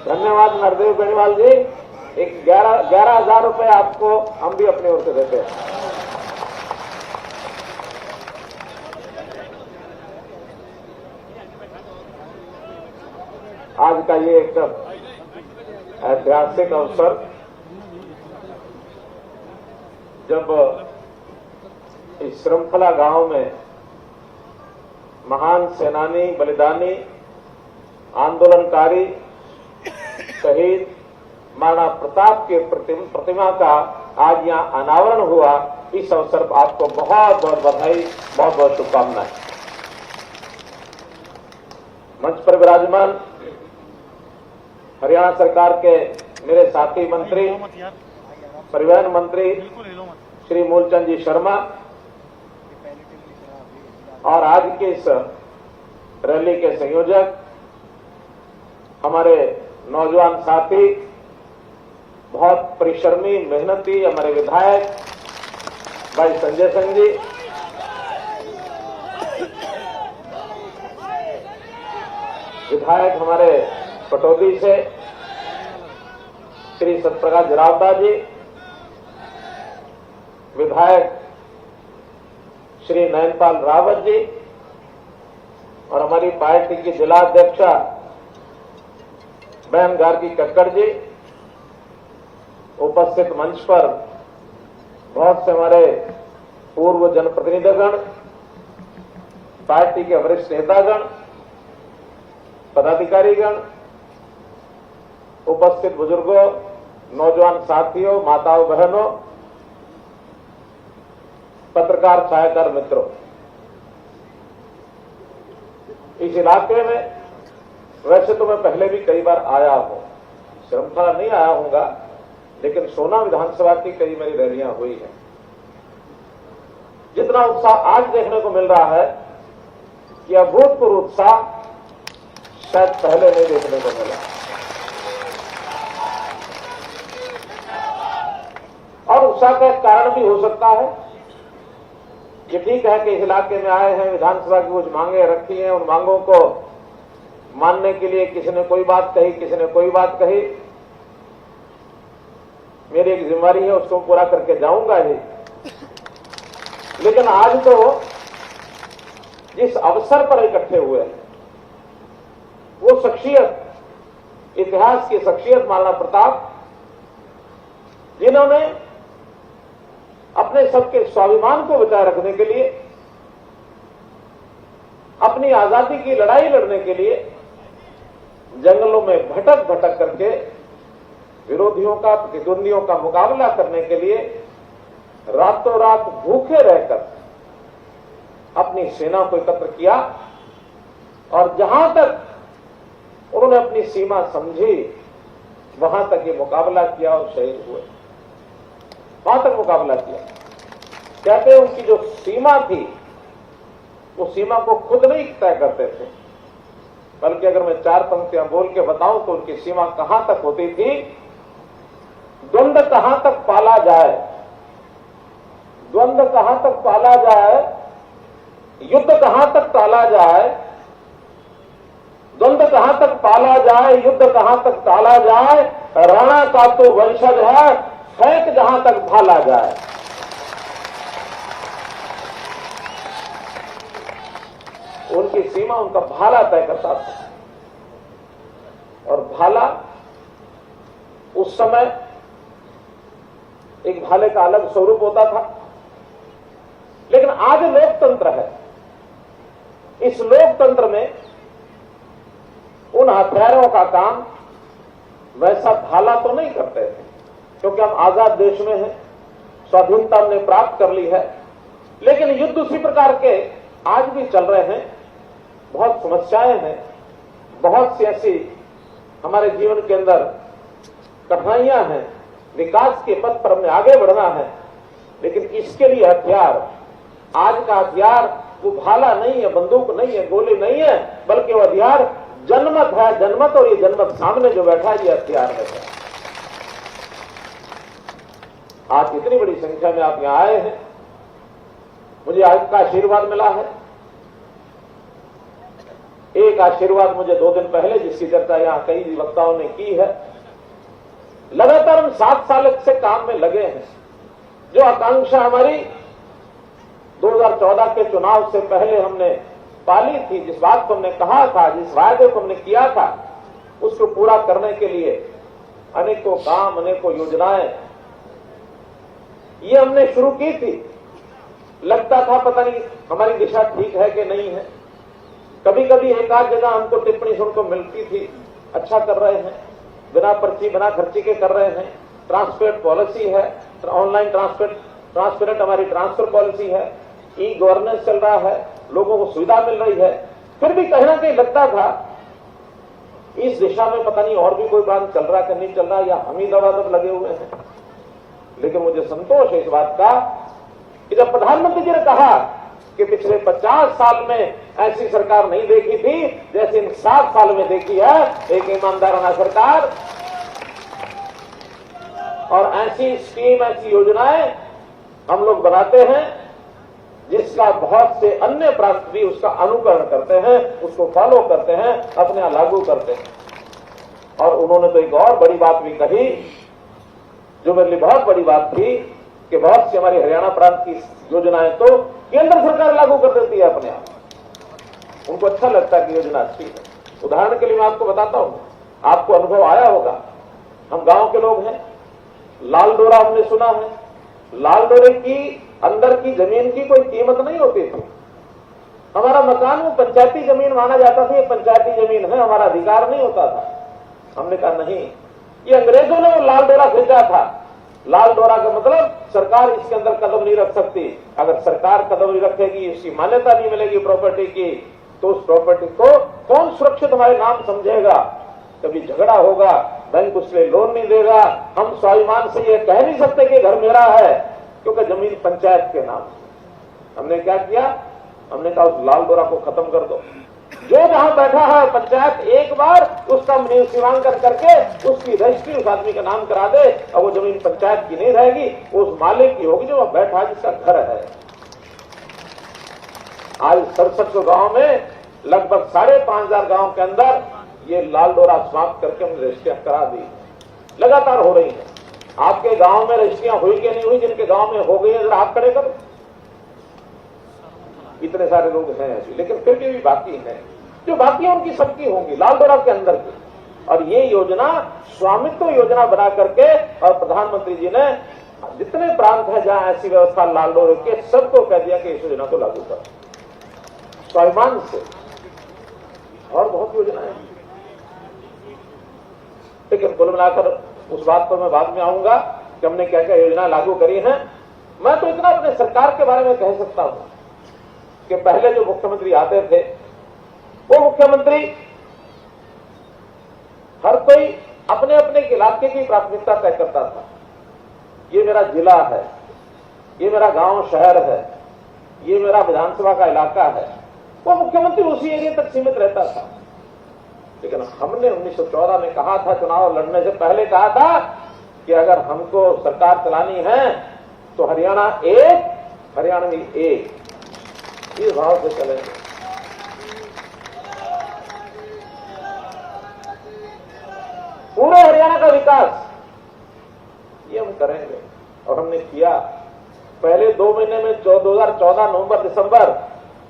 धन्यवाद नरदेव बेनीवाल जी। एक 11,000 रुपए आपको हम भी अपनी ओर से देते हैं। आज का ये एक ऐतिहासिक अवसर, जब इस श्रृंखला गांव में महान सेनानी, बलिदानी, आंदोलनकारी, शहीद महाराणा प्रताप के प्रतिमा का आज यहां अनावरण हुआ। इस अवसर पर आपको बहुत बहुत बधाई, बहुत बहुत शुभकामनाएं। मंच पर विराजमान हरियाणा सरकार के मेरे साथी मंत्री, परिवहन मंत्री श्री मूलचंद जी शर्मा, और आज के इस रैली के संयोजक हमारे नौजवान साथी, बहुत परिश्रमी, मेहनती हमारे विधायक भाई संजय सिंह जी, विधायक हमारे पटौदी से श्री सत्यप्रकाश जरावता जी, विधायक श्री नयनपाल रावत जी, और हमारी पार्टी की जिला अध्यक्षा बहन गार्गी कक्कड़ जी, उपस्थित मंच पर बहुत से हमारे पूर्व जनप्रतिनिधिगण, पार्टी के वरिष्ठ नेतागण, पदाधिकारीगण, उपस्थित बुजुर्गों, नौजवान साथियों, माताओं, बहनों, पत्रकार, छायाकार मित्रों, इस इलाके में वैसे तो मैं पहले भी कई बार आया हूं, श्रृंखला नहीं आया हूंगा, लेकिन सोना विधानसभा की कई मेरी रैलियां हुई हैं। जितना उत्साह आज देखने को मिल रहा है, यह अभूतपूर्व उत्साह शायद पहले नहीं देखने को मिला। और उत्साह का एक कारण भी हो सकता है कि ठीक है कि इस इलाके में आए हैं, विधानसभा की कुछ मांगे रखी हैं, उन मांगों को मानने के लिए किसी ने कोई बात कही, किसी ने कोई बात कही। मेरी एक जिम्मेदारी है, उसको पूरा करके जाऊंगा ही। लेकिन आज तो जिस अवसर पर इकट्ठे हुए हैं, वो शख्सियत, इतिहास की शख्सियत महाराणा प्रताप, जिन्होंने अपने सबके स्वाभिमान को बचाए रखने के लिए, अपनी आजादी की लड़ाई लड़ने के लिए जंगलों में भटक भटक करके विरोधियों का, प्रतिद्वंदियों का मुकाबला करने के लिए रातों रात भूखे रहकर अपनी सेना को एकत्र किया, और जहां तक उन्होंने अपनी सीमा समझी वहां तक ये मुकाबला किया और शहीद हुए। वहां तक मुकाबला किया। कहते हैं उनकी जो सीमा थी, वो सीमा को खुद नहीं तय करते थे, बल्कि अगर मैं 4 पंक्तियां बोल के बताऊं तो उनकी सीमा कहां तक होती थी? द्वंद्व कहां तक पाला जाए, द्वंद्व कहां तक पाला जाए, युद्ध कहां तक टाला जाए, द्वंद्व कहां तक पाला जाए, युद्ध कहां तक टाला जाए, राणा का तो वंशज है, फेंक जहां तक भाला जाए। उनकी सीमा, उनका भाला तय करता था। और भाला उस समय एक भाले का अलग स्वरूप होता था, लेकिन आज लोकतंत्र है। इस लोकतंत्र में उन हथियारों का काम वैसा भाला तो नहीं करते थे, क्योंकि हम आजाद देश में हैं, स्वाधीनता हमने प्राप्त कर ली है। लेकिन युद्ध उसी प्रकार के आज भी चल रहे हैं। बहुत समस्याएं हैं, बहुत सी ऐसी हमारे जीवन के अंदर कठिनाइयां हैं, विकास के पथ पर हमें आगे बढ़ना है। लेकिन इसके लिए हथियार, आज का हथियार वो भाला नहीं है, बंदूक नहीं है, गोली नहीं है, बल्कि वो हथियार जनमत है, जनमत। और ये जनमत सामने जो बैठा है, ये हथियार है। आज इतनी बड़ी संख्या में आप यहां आए हैं, मुझे आज का आशीर्वाद मिला है। एक एक आशीर्वाद मुझे 2 दिन पहले, जिसकी चर्चा यहां कई वक्ताओं ने की है, लगातार हम 7 साल से काम में लगे हैं। जो आकांक्षा हमारी 2014 के चुनाव से पहले हमने पाली थी, जिस बात को हमने कहा था, जिस वायदे को हमने किया था, उसको पूरा करने के लिए अनेकों काम, अनेकों योजनाएं ये हमने शुरू की थी। लगता था पता नहीं हमारी दिशा ठीक है कि नहीं है। कभी कभी एक आध जगह हमको टिप्पणी सुनकर मिलती थी, अच्छा कर रहे हैं, बिना पर्ची बिना खर्ची के कर रहे हैं, ट्रांसपेरेंट पॉलिसी है, ऑनलाइन ट्रांसपेरेंट हमारी ट्रांसफर पॉलिसी है, ई गवर्नेंस चल रहा है, लोगों को सुविधा मिल रही है। फिर भी कहीं ना कहीं लगता था इस दिशा में पता नहीं और भी कोई काम चल रहा कि नहीं चल रहा, या हम ही दबादब लगे हुए हैं। लेकिन मुझे संतोष है इस बात का कि जब प्रधानमंत्री जी ने कहा कि पिछले 50 साल में ऐसी सरकार नहीं देखी थी जैसे इन 7 साल में देखी है, एक ईमानदाराना सरकार, और ऐसी स्कीम, ऐसी योजनाएं हम लोग बनाते हैं जिसका बहुत से अन्य प्रांत भी उसका अनुकरण करते हैं, उसको फॉलो करते हैं, अपने यहां लागू करते हैं। और उन्होंने तो एक और बड़ी बात भी कही जो मेरे लिए बहुत बड़ी बात थी कि बहुत सी हमारी हरियाणा प्रांत की योजनाएं तो केंद्र सरकार लागू कर देती है अपने आप। उनको अच्छा लगता है कि योजना अच्छी है। उदाहरण के लिए मैं आपको बताता हूं, आपको अनुभव आया होगा, हम गांव के लोग हैं, लाल डोरा हमने सुना है। लाल डोरे की अंदर की जमीन की कोई कीमत नहीं होती थी। हमारा मकान वो पंचायती जमीन माना जाता था, ये पंचायती जमीन है, हमारा अधिकार नहीं होता था। हमने कहा नहीं, ये अंग्रेजों ने वो लाल डोरा खींचा था। लाल डोरा का मतलब सरकार इसके अंदर कदम नहीं रख सकती। अगर सरकार कदम नहीं रखेगी, इसकी मान्यता नहीं मिलेगी प्रॉपर्टी की, तो उस प्रॉपर्टी को कौन सुरक्षित हमारे नाम समझेगा। कभी झगड़ा होगा, बैंक उसके लोन नहीं देगा, हम स्वाभिमान से ये कह नहीं सकते कि घर मेरा है, क्योंकि जमीन पंचायत के नाम। हमने क्या किया, हमने कहा उस लाल डोरा को खत्म कर दो। जो जहां बैठा है पंचायत एक बार उसका सीमांकन करके उसकी रजिस्ट्री उस आदमी का नाम करा दे, और वो जमीन पंचायत की नहीं रहेगी, उस मालिक की होगी जो वहां बैठा है, जिसका घर है। आज 67 गांव में लगभग 5,500 गांव के अंदर ये लाल डोरा समाप्त करके हमने रजिस्ट्रियां करा दी। लगातार हो रही है। आपके गांव में रजिस्ट्रियां हुई कि नहीं हुई? जिनके गांव में हो गई है जरा हाथ खड़े करो। इतने सारे लोग हैं ऐसे, लेकिन फिर भी बाकी हैं। जो बाकी है उनकी सबकी होंगी लाल डोरा के अंदर की। और ये योजना स्वामित्व योजना बना करके, और प्रधानमंत्री जी ने जितने प्रांत है जहां ऐसी व्यवस्था लाल डोरे के, सबको कह दिया कि इस योजना को लागू करो स्वाभिमान से। और बहुत योजनाएं, लेकिन कुल मिलाकर उस बात पर मैं बाद में आऊंगा कि हमने क्या क्या योजना लागू करी है। मैं तो इतना अपने सरकार के बारे में कह सकता हूं कि पहले जो मुख्यमंत्री आते थे, वो मुख्यमंत्री हर कोई अपने अपने इलाके की प्राथमिकता तय करता था। ये मेरा जिला है, ये मेरा गांव शहर है, ये मेरा विधानसभा का इलाका है। वो मुख्यमंत्री उसी एरिया तक सीमित रहता था। लेकिन हमने 1914 में कहा था, चुनाव लड़ने से पहले कहा था कि अगर हमको सरकार चलानी है तो हरियाणा एक, हरियाणवी एक, इस भाव से चलेंगे। पूरे हरियाणा का विकास ये हम करेंगे, और हमने किया। पहले 2 महीने में 2014 नवंबर दिसंबर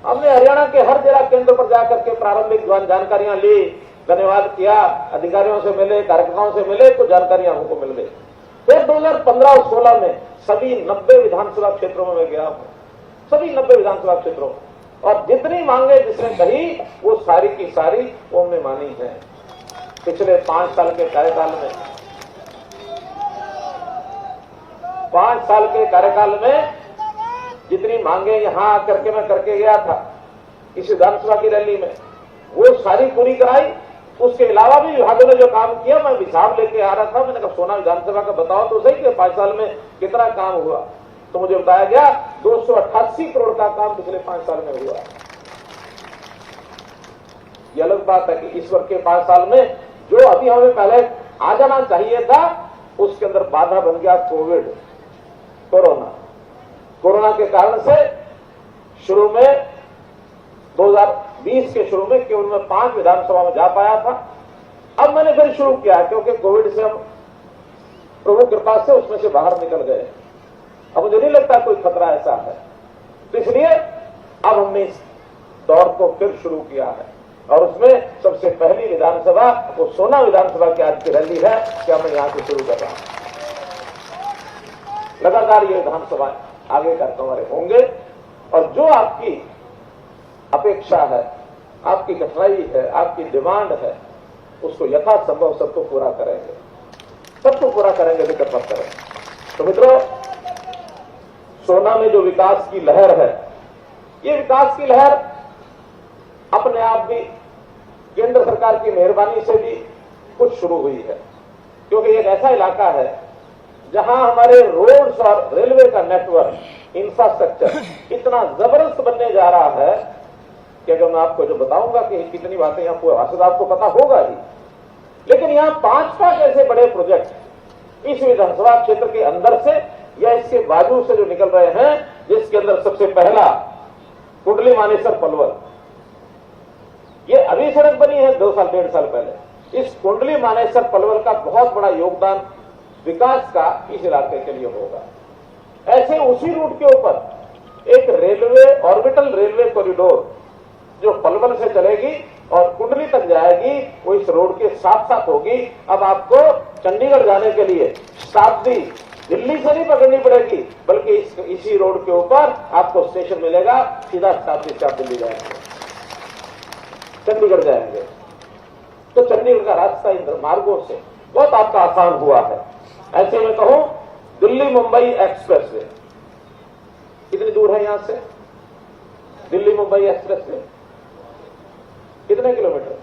हमने हरियाणा के हर जिला केंद्र पर जाकर के प्रारंभिक जानकारियां ली, धन्यवाद किया, अधिकारियों से मिले, कार्यकर्ताओं से मिले, तो जानकारियां हमको मिल गई। फिर 2015 और 16 में सभी 90 विधानसभा क्षेत्रों में मैं गया हूं, सभी 90 विधानसभा क्षेत्रों, और जितनी मांगे जिसने कही वो सारी की सारी वो हमने मानी है। पिछले 5 साल के कार्यकाल में, 5 साल के कार्यकाल में जितनी मांगे यहां आकर के मैं करके गया था इस विधानसभा की रैली में, वो सारी पूरी कराई। उसके अलावा भी विभागों ने जो काम किया, मैं हिसाब लेके आ रहा था, मैंने कहा सोना विधानसभा का बताओ तो सही कि 5 साल में कितना काम हुआ। तो मुझे बताया गया 288 करोड़ का काम पिछले 5 साल में हुआ। ये अलग बात है कि ईश्वर के 5 साल में जो अभी हमें पहले आ जाना चाहिए था, उसके अंदर बाधा बन गया कोविड, कोरोना के कारण से शुरू में 2020 के शुरू में केवल मैं 5 विधानसभा में जा पाया था। अब मैंने फिर शुरू किया क्योंकि कोविड से हम प्रभु कृपा से उसमें से बाहर निकल गए। अब मुझे नहीं लगता कोई खतरा ऐसा है, तो इसलिए अब हमने इस दौर को फिर शुरू किया है और उसमें सबसे पहली विधानसभा वो सोना विधानसभा की आज की रैली है कि मैं यहां से शुरू कर रहा हूं। लगातार ये विधानसभा आगे कार्यक्रम हमारे होंगे और जो आपकी अपेक्षा है, आपकी कठिनाई है, आपकी डिमांड है, उसको यथासंभव सबको पूरा करेंगे, सबको पूरा करेंगे, दिक्कत मत करेंगे। तो मित्रों, सोना में जो विकास की लहर है, ये विकास की लहर अपने आप भी केंद्र सरकार की मेहरबानी से भी कुछ शुरू हुई है, क्योंकि एक ऐसा इलाका है जहां हमारे रोड्स और रेलवे का नेटवर्क, इंफ्रास्ट्रक्चर इतना जबरदस्त बनने जा रहा है कि अगर मैं आपको जो बताऊंगा कि कितनी बातें यहां पूरा आपको पता होगा ही, लेकिन यहां 5 ऐसे बड़े प्रोजेक्ट इस विधानसभा क्षेत्र के अंदर से या इसके बाजू से जो निकल रहे हैं, जिसके अंदर सबसे पहला कुंडली मानेसर पलवल, ये अभी सड़क बनी है 2 साल 1.5 साल पहले। इस कुंडली मानेसर पलवल का बहुत बड़ा योगदान विकास का इस इलाके के लिए होगा। ऐसे उसी रूट के ऊपर एक रेलवे, ऑर्बिटल रेलवे कॉरिडोर जो पलवल से चलेगी और कुंडली तक जाएगी, वो इस रोड के साथ साथ होगी। अब आपको चंडीगढ़ जाने के लिए शताब्दी दिल्ली से नहीं पकड़नी पड़ेगी, बल्कि इसी रोड के ऊपर आपको स्टेशन मिलेगा, सीधा शताब्दी से आप दिल्ली जाएंगे, चंडीगढ़ जाएंगे। तो चंडीगढ़ का रास्ता इन मार्गों से बहुत आपका आसान हुआ है। ऐसे में कहूं, दिल्ली मुंबई एक्सप्रेस वे कितनी दूर है यहां से? दिल्ली मुंबई एक्सप्रेस वे कितने किलोमीटर?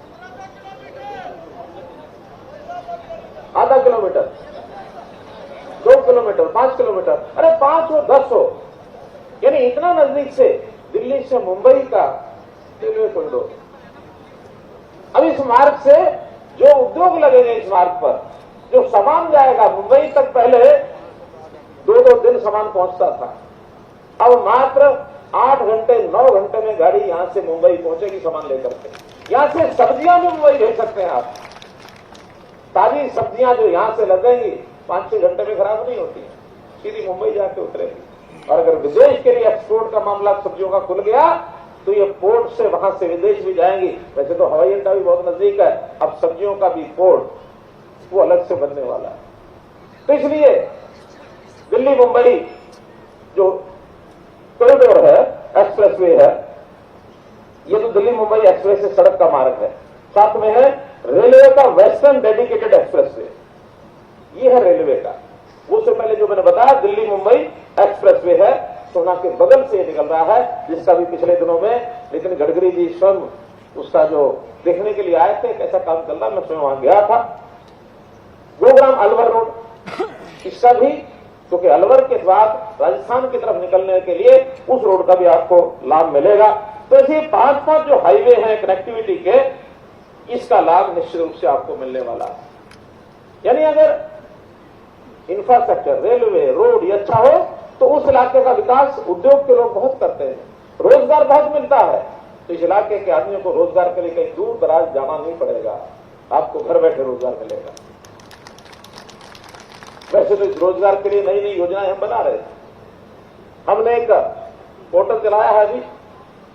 आधा किलोमीटर, 2 किलोमीटर, 5 किलोमीटर, अरे 5 हो 10 हो, यानी इतना नजदीक से दिल्ली से मुंबई का रेलवे कॉरिडोर। अब इस मार्ग से जो उद्योग लगेंगे, इस मार्ग पर जो सामान जाएगा मुंबई तक, पहले 2-2 दिन सामान पहुंचता था, अब मात्र 8 घंटे 9 घंटे में गाड़ी यहां से मुंबई पहुंचेगी सामान लेकर के। यहां से सब्जियां भी मुंबई भेज सकते हैं आप। ताजी सब्जियां जो यहां से लगेंगी 5-6 घंटे में खराब नहीं होती, सीधी मुंबई जाके उतरेगी। और अगर विदेश के लिए एक्सपोर्ट का मामला सब्जियों का खुल गया तो ये पोर्ट से वहां से विदेश भी जाएंगी। वैसे तो हवाई अड्डा भी बहुत नजदीक है, अब सब्जियों का भी पोर्ट वो अलग से बनने वाला है। तो इसलिए दिल्ली मुंबई जो कॉरिडोर है, एक्सप्रेसवे है, ये तो दिल्ली मुंबई एक्सप्रेस से सड़क का मार्ग है। साथ में है रेलवे का वेस्टर्न डेडिकेटेड एक्सप्रेसवे, ये है रेलवे का। उससे पहले जो मैंने बताया दिल्ली मुंबई एक्सप्रेसवे है, सोना के बगल से निकल रहा है, जिसका भी पिछले दिनों में नितिन गडकरी जी स्वयं उसका जो देखने के लिए आए थे कैसा काम चल रहा है, मैं स्वयं वहां गया था। गुरुग्राम अलवर रोड, इसका भी, क्योंकि अलवर के बाद राजस्थान की तरफ निकलने के लिए उस रोड का भी आपको लाभ मिलेगा। तो ऐसे 5 जो हाईवे हैं कनेक्टिविटी के, इसका लाभ निश्चित रूप से आपको मिलने वाला है। यानी अगर इंफ्रास्ट्रक्चर, रेलवे, रोड ये अच्छा हो तो उस इलाके का विकास उद्योग के लोग बहुत करते हैं, रोजगार बहुत मिलता है। तो इस इलाके के आदमियों को रोजगार के लिए कहीं दूर दराज जाना नहीं पड़ेगा, आपको घर बैठे रोजगार मिलेगा। वैसे तो इस रोजगार के लिए नई नई योजनाएं हम बना रहे थे। हमने एक पोर्टल चलाया है अभी,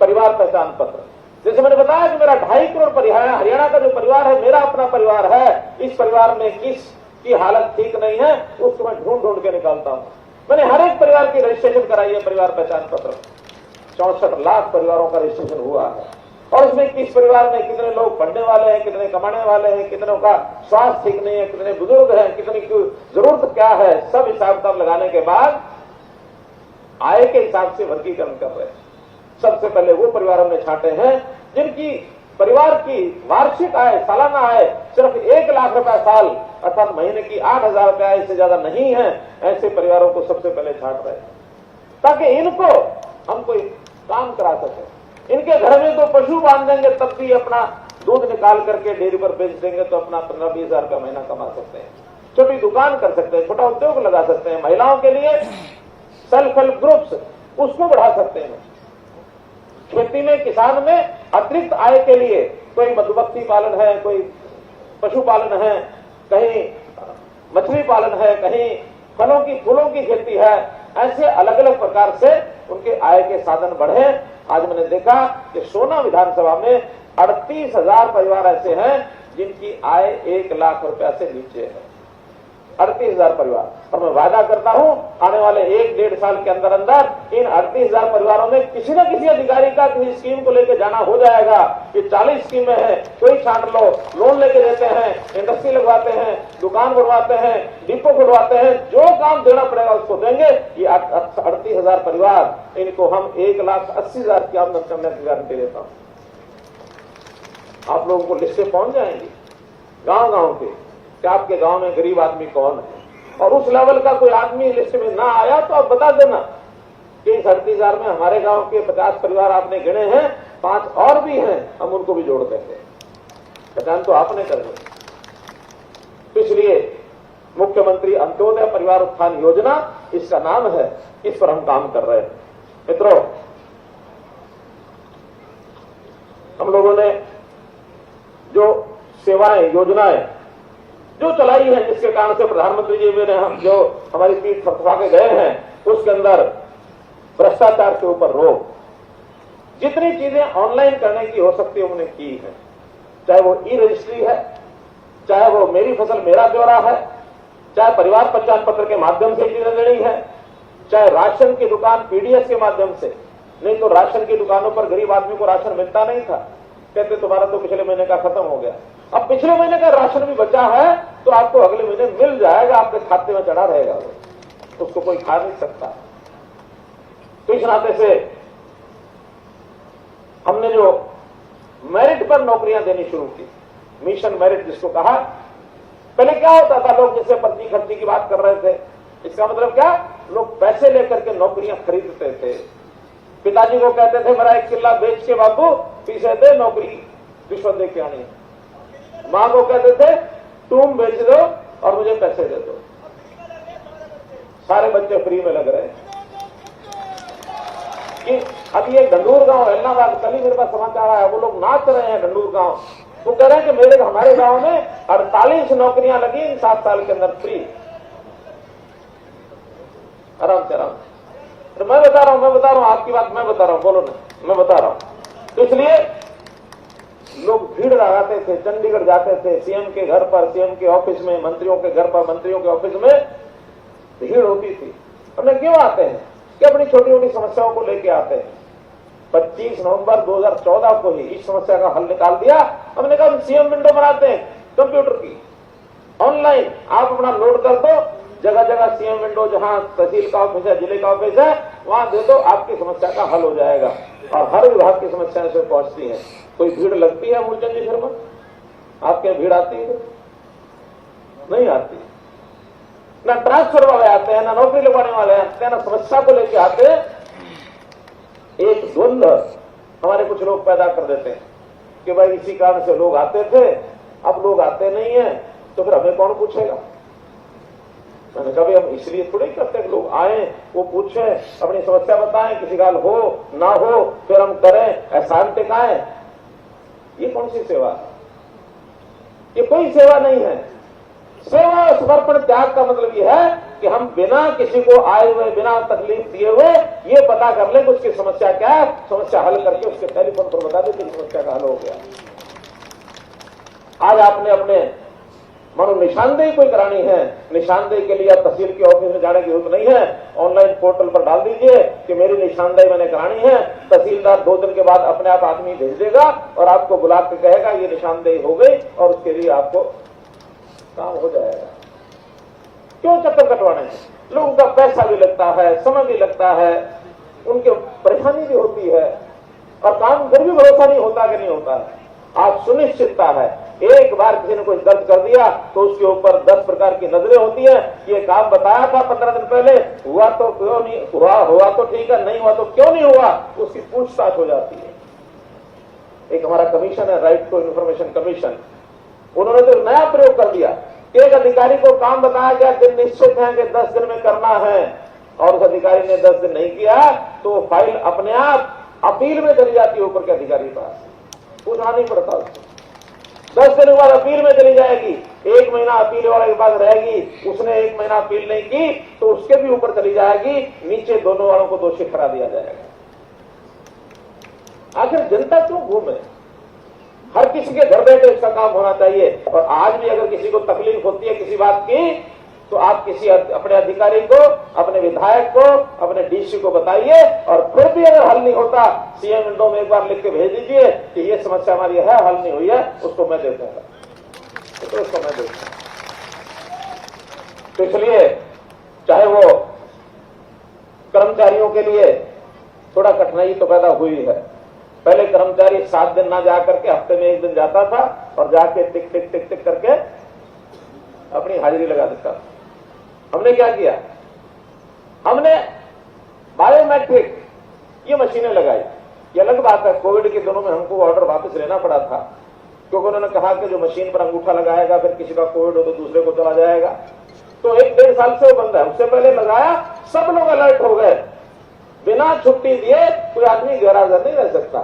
परिवार पहचान पत्र। जैसे मैंने बताया कि मेरा 2.5 करोड़ परिवार, हरियाणा का जो परिवार है मेरा अपना परिवार है, इस परिवार में किस की हालत ठीक नहीं है उसको मैं ढूंढ ढूंढ के निकालता हूं। मैंने हर एक परिवार की रजिस्ट्रेशन कराई है, परिवार पहचान पत्र। 64 लाख परिवारों का रजिस्ट्रेशन हुआ है और उसमें किस परिवार में कितने लोग पढ़ने वाले हैं, कितने कमाने वाले हैं, कितनों का स्वास्थ्य ठीक नहीं है, कितने बुजुर्ग हैं, कितनी जरूरत क्या है, सब हिसाब किताब लगाने के बाद आय के हिसाब से वर्गीकरण कर रहे हैं। सबसे पहले वो परिवार हमने छांटे हैं जिनकी परिवार की वार्षिक आय, सालाना आय सिर्फ 1 लाख रुपए साल अर्थात महीने की 8,000 रुपए आय से ज्यादा नहीं है। ऐसे परिवारों को सबसे पहले छांट रहे हैं ताकि इनको हम कोई काम करा सके। इनके घर में तो पशु बांध देंगे तब भी अपना दूध निकाल करके डेयरी पर बेच देंगे तो अपना 15-20 हजार रुपया महीना कमा सकते हैं। छोटी दुकान कर सकते हैं, छोटा उद्योग लगा सकते हैं। महिलाओं के लिए सेल्फ हेल्प ग्रुप्स उसको बढ़ा सकते हैं। खेती में किसान में अतिरिक्त आय के लिए कोई मधुमक्खी पालन है, कोई पशुपालन है, कहीं मछली पालन है, कहीं फलों की फूलों की खेती है, ऐसे अलग अलग प्रकार से उनके आय के साधन बढ़े। आज मैंने देखा कि सोना विधानसभा में 38,000 परिवार ऐसे हैं जिनकी आय 1 लाख रुपया से नीचे है। 38,000 परिवार। और मैं वादा करता हूं आने वाले 1-1.5 साल के अंदर अंदर इन 38,000 परिवारों में किसी न किसी अधिकारी का किसी स्कीम को लेकर जाना हो जाएगा। ये 40 स्कीमें हैं, कोई छांट लो, लोन लेके देते हैं, इंडस्ट्री लगवाते हैं, दुकान बनवाते हैं, डिपो खुलवाते हैं, जो काम देना पड़ेगा उसको देंगे। ये 38,000 परिवार, इनको हम 1,80,000 की आमदन करने की गारंटी देता हूं। आप लोगों को लिस्टें पहुंच जाएंगी गांव गांव के कि आपके गांव में गरीब आदमी कौन है, और उस लेवल का कोई आदमी लिस्ट में ना आया तो आप बता देना कि इस 38,000 में हमारे गांव के 50 परिवार आपने गिने हैं, 5 और भी हैं, हम उनको भी जोड़ देंगे। पहचान तो आपने कर दी। तो इसलिए मुख्यमंत्री अंत्योदय परिवार उत्थान योजना इसका नाम है, इस पर हम काम कर रहे हैं। मित्रों, हम लोगों ने जो सेवाएं योजनाएं जो चलाई है, जिसके कारण से प्रधानमंत्री जी ने हम जो हमारी पीठ थपथपा के गए हैं, उसके अंदर भ्रष्टाचार के ऊपर रोक, जितनी चीजें ऑनलाइन करने की हो सकती है उन्होंने की है। चाहे वो ई रजिस्ट्री है, चाहे वो मेरी फसल मेरा ब्यौरा है, चाहे परिवार पहचान पत्र के माध्यम से चीजें देनी है, चाहे राशन की दुकान पीडीएस के माध्यम से। नहीं तो राशन की दुकानों पर गरीब आदमी को राशन मिलता नहीं था, कहते तुम्हारा तो पिछले महीने का खत्म हो गया। अब पिछले महीने का राशन भी बचा है तो आपको अगले महीने मिल जाएगा, आपके खाते में चढ़ा रहेगा, वो उसको कोई खा नहीं सकता। तो इस नाते से हमने जो मेरिट पर नौकरियां देनी शुरू की, मिशन मेरिट जिसको कहा। पहले क्या होता था, लोग जिससे पर्ची खर्ची की बात कर रहे थे, इसका मतलब क्या, लोग पैसे लेकर के नौकरियां खरीदते थे। पिताजी को कहते थे मेरा 1 किला बेच के बाबू पीछे दे नौकरी, रिश्वत दे के आनी। मां को कहते थे तुम बेच दो और मुझे पैसे दे दो। सारे बच्चे फ्री में लग रहे हैं। कि अब ये गंडूर गांव इलाहाबाद, कल ही मेरे पास समाचार आया, वो लोग नाच रहे हैं गंडूर गांव। वो कह रहे हैं कि हमारे गांव में 48 नौकरियां लगी इन 7 साल के अंदर फ्री, आराम से आराम। तो मैं बता रहा हूं आपकी बात मैं बता रहा हूं, बोलो ना, मैं बता रहा हूं। तो इसलिए लोग भीड़ लगाते थे, चंडीगढ़ जाते थे, सीएम के घर पर, सीएम के ऑफिस में, मंत्रियों के घर पर, मंत्रियों के ऑफिस में भीड़ होती थी। हमने क्यों आते हैं कि अपनी छोटी छोटी समस्याओं को लेके आते हैं। 25 नवंबर 2014 को ही इस समस्या का हल निकाल दिया। हमने कहा हम सीएम विंडो बनाते हैं कंप्यूटर की, ऑनलाइन आप अपना लोड कर दो, जगह जगह सीएम विंडो, जहां तहसील का ऑफिस है, जिले का ऑफिस है, वहां दे दो, आपकी समस्या का हल हो जाएगा। और हर विभाग की समस्याएं से पहुंचती हैं। कोई भीड़ लगती है मूलचंद जी शर्मा? आपके भीड़ आती है? नहीं आती। ना ट्रांसफर वाले आते हैं, ना नौकरी लगवाने वाले आते हैं, ना समस्या को लेके आते हैं। एक द्वंद्व हमारे कुछ लोग पैदा कर देते हैं कि भाई इसी कारण से लोग आते थे, अब लोग आते नहीं है तो फिर हमें कौन पूछेगा। मैंने कहा हम इसलिए थोड़े करते हैं, लोग आए, वो पूछे, अपनी समस्या बताएं, किसी का हो ना हो फिर हम करें, एहसान टिकाएं। ये कौन सी सेवा है? ये कोई सेवा नहीं है। सेवा समर्पण त्याग का मतलब यह है कि हम बिना किसी को आए हुए, बिना तकलीफ दिए हुए ये पता कर ले कि उसकी समस्या क्या है, समस्या हल करके उसके टेलीफोन पर बता दे कि समस्या का हल हो गया। आज आपने अपने मानो निशानदेही कोई करानी है, निशानदेही के लिए तहसील के ऑफिस में जाने की जरूरत नहीं है। ऑनलाइन पोर्टल पर डाल दीजिए कि मेरी निशानदेही मैंने करानी है, तहसीलदार 2 दिन के बाद अपने आप आदमी भेज देगा और आपको बुला के कहेगा ये निशानदेही हो गई और उसके लिए आपको काम हो जाएगा। क्यों चक्कर कटवाने हैं? लोगों का पैसा भी लगता है, समय भी लगता है, उनकी परेशानी भी होती है और काम फिर भी भरोसा नहीं होता कि नहीं होता है। आज सुनिश्चितता है, एक बार किसी ने कुछ दर्ज कर दिया तो उसके ऊपर 10 प्रकार की नजरें होती है। ये काम बताया था 15 दिन पहले, हुआ तो क्यों नहीं हुआ, हुआ तो ठीक है, नहीं हुआ तो क्यों नहीं हुआ, उसकी पूछताछ हो जाती है। एक हमारा कमीशन है, राइट टू इंफॉर्मेशन कमीशन, उन्होंने तो नया प्रयोग कर दिया कि एक अधिकारी को काम बताया गया, दिन निश्चित है कि 10 दिन में करना है और उस अधिकारी ने 10 दिन नहीं किया तो फाइल अपने आप अपील में चली जाती है ऊपर के अधिकारी के पास, पूछना नहीं पड़ता उसको। 10 दिन के बाद अपील में चली जाएगी, 1 महीना अपील वाले के पास रहेगी, उसने 1 महीना अपील नहीं की तो उसके भी ऊपर चली जाएगी, नीचे दोनों वालों को दोषी ठहरा दिया जाएगा। आखिर जनता क्यों घूमे? हर किसी के घर बैठे इसका काम होना चाहिए। और आज भी अगर किसी को तकलीफ होती है किसी बात की, तो आप किसी अपने अधिकारी को, अपने विधायक को, अपने डीसी को बताइए, और फिर भी अगर हल नहीं होता, सीएम विंडो में एक बार लिख के भेज दीजिए कि ये समस्या हमारी है, हल नहीं हुई है, उसको मैं दे दूंगा, तो उसको मैं दे दूंगा। तो इसलिए चाहे वो कर्मचारियों के लिए थोड़ा कठिनाई तो पैदा हुई है। पहले कर्मचारी 7 दिन ना जाकर के हफ्ते में 1 दिन जाता था और जाके टिक टिक टिक टिक करके अपनी हाजिरी लगा देता था। हमने क्या किया? हमने बायोमेट्रिक ये मशीनें लगाई। ये अलग बात है, कोविड के दिनों में हमको ऑर्डर वापस लेना पड़ा था, क्योंकि उन्होंने कहा कि जो मशीन पर अंगूठा लगाएगा फिर किसी का कोविड हो तो दूसरे को चला जाएगा। तो 1-1.5 साल से वो बंद है। उससे पहले लगाया, सब लोग अलर्ट हो गए, बिना छुट्टी दिए कोई आदमी गैरहाजिर नहीं रह सकता।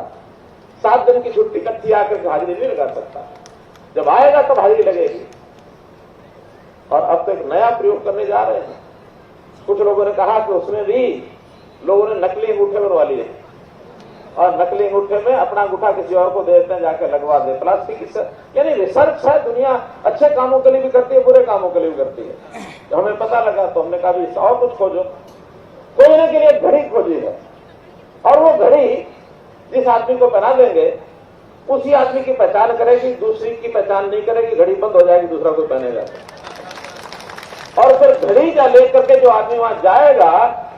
7 दिन की छुट्टी इकट्ठी आकर हाजिरी नहीं लगा सकता, जब आएगा तब हाजिरी लगेगी। और अब तो एक नया प्रयोग करने जा रहे हैं। कुछ लोगों ने कहा कि उसमें भी लोगों ने नकली अंगूठे बनवा लिए, और नकली अंगूठे में अपना अंगूठा किसी और को दे देते हैं, जाके लगवा दे। प्लास्टिक यानी रिसर्च है, दुनिया अच्छे कामों के लिए भी करती है, बुरे कामों के लिए भी करती है। तो हमें पता लगा तो हमने कहा भी और कुछ खोजो। खोजने के लिए घड़ी खोजी है, और वो घड़ी जिस आदमी को पहना देंगे उसी आदमी की पहचान करेगी, दूसरी की पहचान नहीं करेगी, घड़ी बंद हो जाएगी, दूसरा कोई पहनेगा। और फिर घड़ी जा लेकर के जो आदमी वहां जाएगा,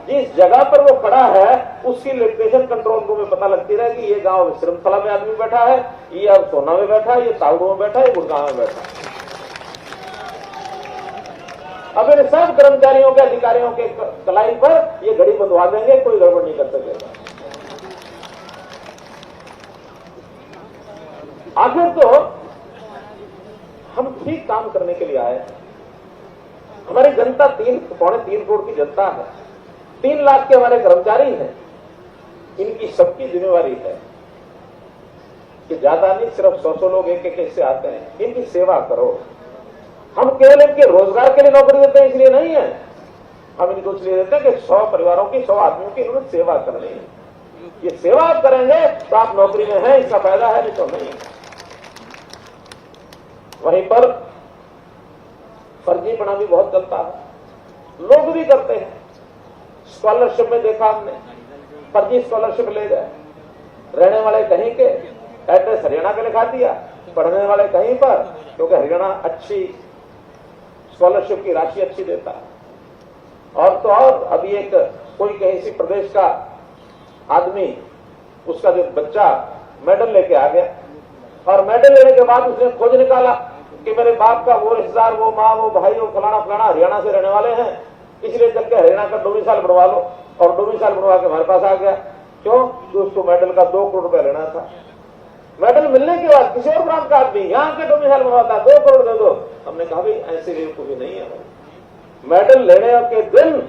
जिस जगह पर वो खड़ा है उसकी लोकेशन कंट्रोल रूम में पता लगती रहे कि ये गांव विश्रमशाला में आदमी बैठा है, ये अब सोना में बैठा है, ये ताउड़ू में बैठा है, ये गुड़गांव में बैठा है। अब इन सब कर्मचारियों के, अधिकारियों के कलाई पर ये घड़ी बंधवा देंगे, कोई गड़बड़ नहीं कर सकेगा। आखिर तो हम ठीक काम करने के लिए आए। हमारी जनता 3-3.25 करोड़ की जनता है, 3 लाख के हमारे कर्मचारी हैं। इनकी सबकी जिम्मेवारी है कि ज्यादा नहीं, सिर्फ 100 लोग एक से आते हैं, इनकी सेवा करो। हम केवल इनके रोजगार के लिए नौकरी देते हैं इसलिए नहीं है, हम इनको इसलिए देते हैं कि 100 परिवारों की, 100 आदमियों की इन्होंने सेवा करनी है। ये सेवा आप करेंगे तो आप नौकरी में हैं, इसका फायदा है, नहीं तो नहीं। वहीं पर फर्जीपना भी बहुत चलता है, लोग भी करते हैं। स्कॉलरशिप में देखा हमने, फर्जी स्कॉलरशिप ले गए, रहने वाले कहीं के, एड्रेस हरियाणा का लिखा दिया, पढ़ने वाले कहीं पर, क्योंकि हरियाणा अच्छी स्कॉलरशिप की राशि अच्छी देता है। और तो और अभी एक कोई कहीं सी प्रदेश का आदमी, उसका जो बच्चा मेडल लेके आ गया, और मेडल लेने के बाद उसने खोज निकाला कि मेरे बाप का वो रिश्तेदार, वो माँ, वो भाई, वो फलाना फलाना हरियाणा से रहने वाले हैं, इसलिए चल के हरियाणा का डोमिसाइल बनवा लो। और डोमिसाइल बनवा के हमारे पास आ गया। क्यों? तो उसको मेडल का 2 करोड़ रुपया लेना था। मेडल मिलने के बाद किसी और प्रांत का आदमी यहाँ के डोमिसाइल बनवाता, 2 करोड़ दे दो। हमने कहा भाई ऐसी बेवकूफी नहीं है। मेडल लेने के दिन